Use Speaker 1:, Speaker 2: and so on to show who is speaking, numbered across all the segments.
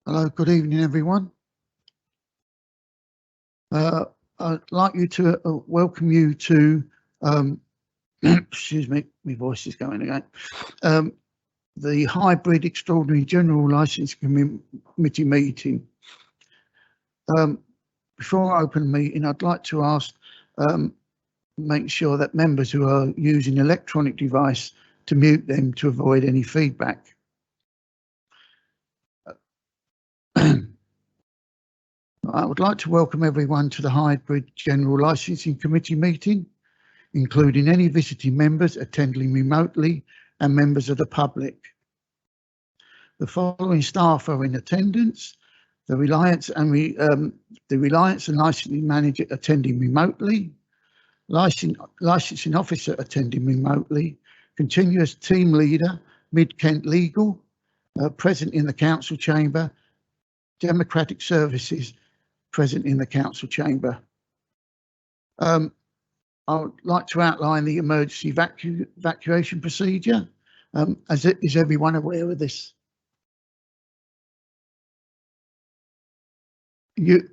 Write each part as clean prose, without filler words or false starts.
Speaker 1: Hello, good evening, everyone. I'd like you to welcome you to, excuse me, my voice is going again, the Hybrid Extraordinary General Licensing Committee meeting. Before I open the meeting, I'd like to ask, make sure that members who are using electronic device to mute them to avoid any feedback. I would like to welcome everyone to the Hybrid General Licensing Committee meeting, including any visiting members attending remotely and members of the public. The following staff are in attendance: the Reliance and Licensing Manager attending remotely, Licensing Officer attending remotely, Continuous Team Leader, Mid-Kent Legal, present in the Council Chamber, Democratic Services present in the Council Chamber. I would like to outline the emergency evacuation procedure. Is everyone aware of this? You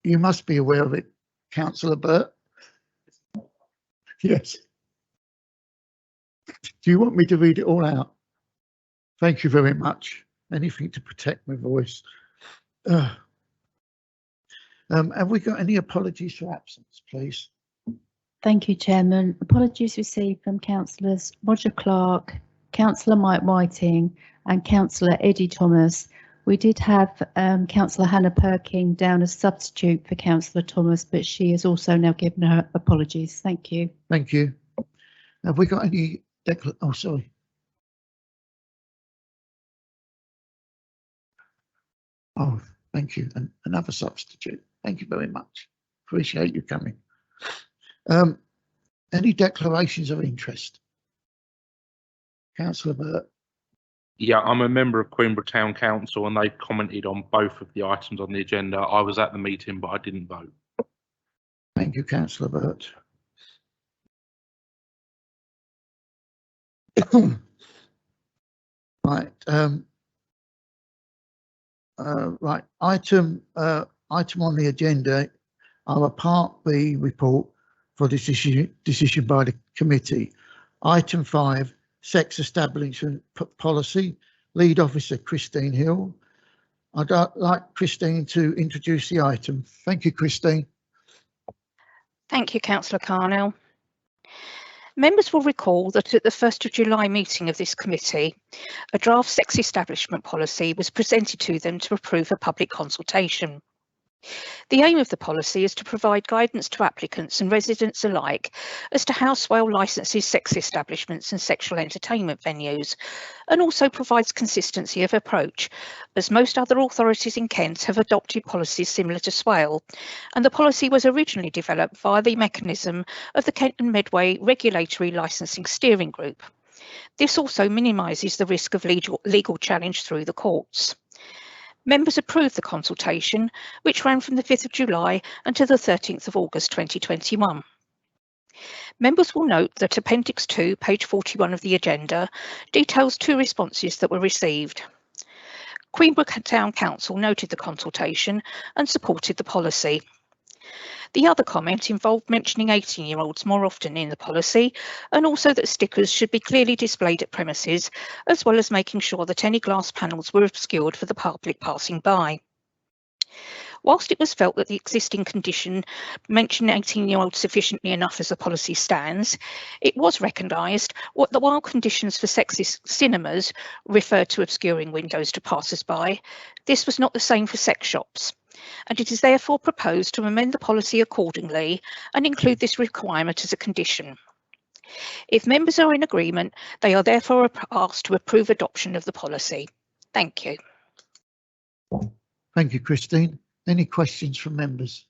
Speaker 1: must be aware of it, Councillor Burt. Yes. Do you want me to read it all out? Thank you very much. Anything to protect my voice. Have we got any apologies for absence, please?
Speaker 2: Thank you, Chairman. Apologies received from Councillors Roger Clark, Councillor Mike Whiting and Councillor Eddie Thomas. We did have Councillor Hannah Perkin down as substitute for Councillor Thomas, but she has also now given her apologies. Thank you.
Speaker 1: Thank you. Have we got any oh, sorry. Oh, thank you. And another substitute. Thank you very much. Appreciate you coming. Any declarations of interest? Councillor Burt.
Speaker 3: Yeah, I'm a member of Queenborough Town Council and they've commented on both of the items on the agenda. I was at the meeting, but I didn't vote.
Speaker 1: Thank you, Councillor Burt. Right. Right. Item on the agenda, our Part B report for decision by the committee. Item 5, sex establishment policy. Lead officer Christine Hill. I'd like Christine to introduce the item. Thank you, Christine.
Speaker 4: Thank you, Councillor Carnell. Members will recall that at the 1st of July meeting of this committee, a draft sex establishment policy was presented to them to approve a public consultation. The aim of the policy is to provide guidance to applicants and residents alike as to how Swale licenses sex establishments and sexual entertainment venues, and also provides consistency of approach, as most other authorities in Kent have adopted policies similar to Swale, and the policy was originally developed via the mechanism of the Kent and Medway Regulatory Licensing Steering Group. This also minimises the risk of legal challenge through the courts. Members approved the consultation, which ran from the 5th of July until the 13th of August 2021. Members will note that Appendix 2, page 41 of the agenda, details 2 responses that were received. Queenborough Town Council noted the consultation and supported the policy. The other comment involved mentioning 18-year-olds more often in the policy, and also that stickers should be clearly displayed at premises, as well as making sure that any glass panels were obscured for the public passing by. Whilst it was felt that the existing condition mentioned 18-year-olds sufficiently enough as the policy stands, it was recognised that while conditions for sexist cinemas refer to obscuring windows to passers-by, this was not the same for sex shops, and it is therefore proposed to amend the policy accordingly and include this requirement as a condition. If members are in agreement, they are therefore asked to approve adoption of the policy. Thank you.
Speaker 1: Thank you, Christine. Any questions from members?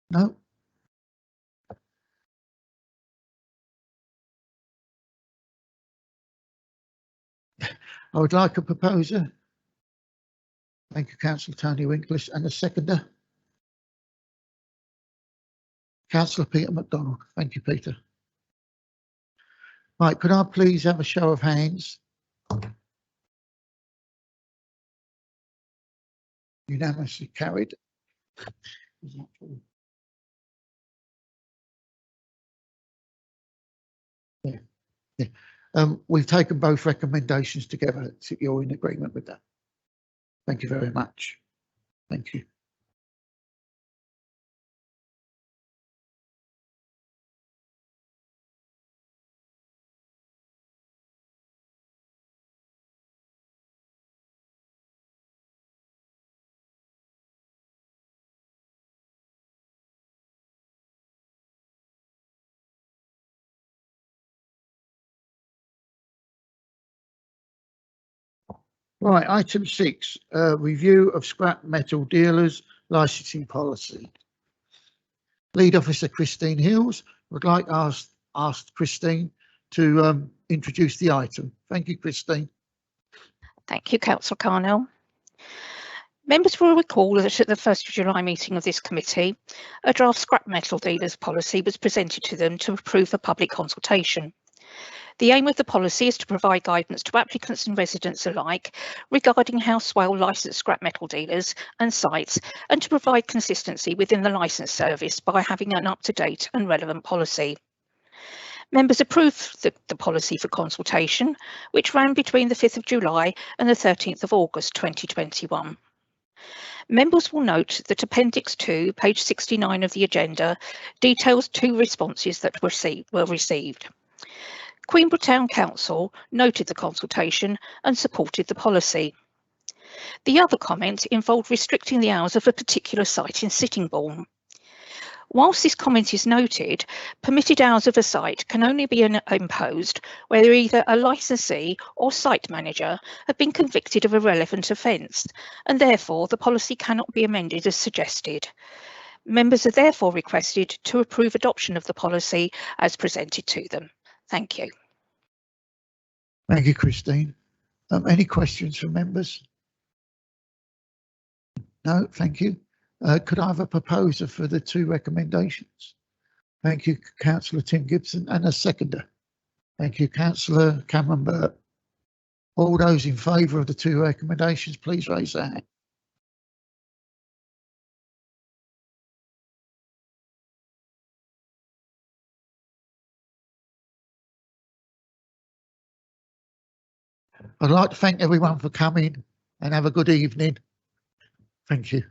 Speaker 1: No? I would like a proposer. Thank you, Councillor Tony Winklish, and a seconder. Councillor Peter MacDonald. Thank you, Peter. Right, could I please have a show of hands Unanimously carried. Yeah. Yeah. We've taken both recommendations together. So you're in agreement with that. Thank you very much. Thank you. Right, item 6, review of scrap metal dealers licensing policy. Lead Officer Christine Hills would like asked Christine to introduce the item. Thank you, Christine.
Speaker 4: Thank you, Councillor Carnell. Members will recall that at the 1st of July meeting of this committee, a draft scrap metal dealers policy was presented to them to approve for public consultation. The aim of the policy is to provide guidance to applicants and residents alike regarding how well licensed scrap metal dealers and sites, and to provide consistency within the licence service by having an up-to-date and relevant policy. Members approved the policy for consultation, which ran between the 5th of July and the 13th of August 2021. Members will note that Appendix 2, page 69 of the agenda, details 2 responses that were received. Queenborough Town Council noted the consultation and supported the policy. The other comment involved restricting the hours of a particular site in Sittingbourne. Whilst this comment is noted, permitted hours of a site can only be imposed where either a licensee or site manager have been convicted of a relevant offence, and therefore the policy cannot be amended as suggested. Members are therefore requested to approve adoption of the policy as presented to them. Thank you.
Speaker 1: Thank you, Christine. Any questions from members? No, thank you. Could I have a proposer for the 2 recommendations? Thank you, Councillor Tim Gibson, and a seconder. Thank you, Councillor Cameron Burt. All those in favour of the 2 recommendations, please raise their hand. I'd like to thank everyone for coming and have a good evening. Thank you.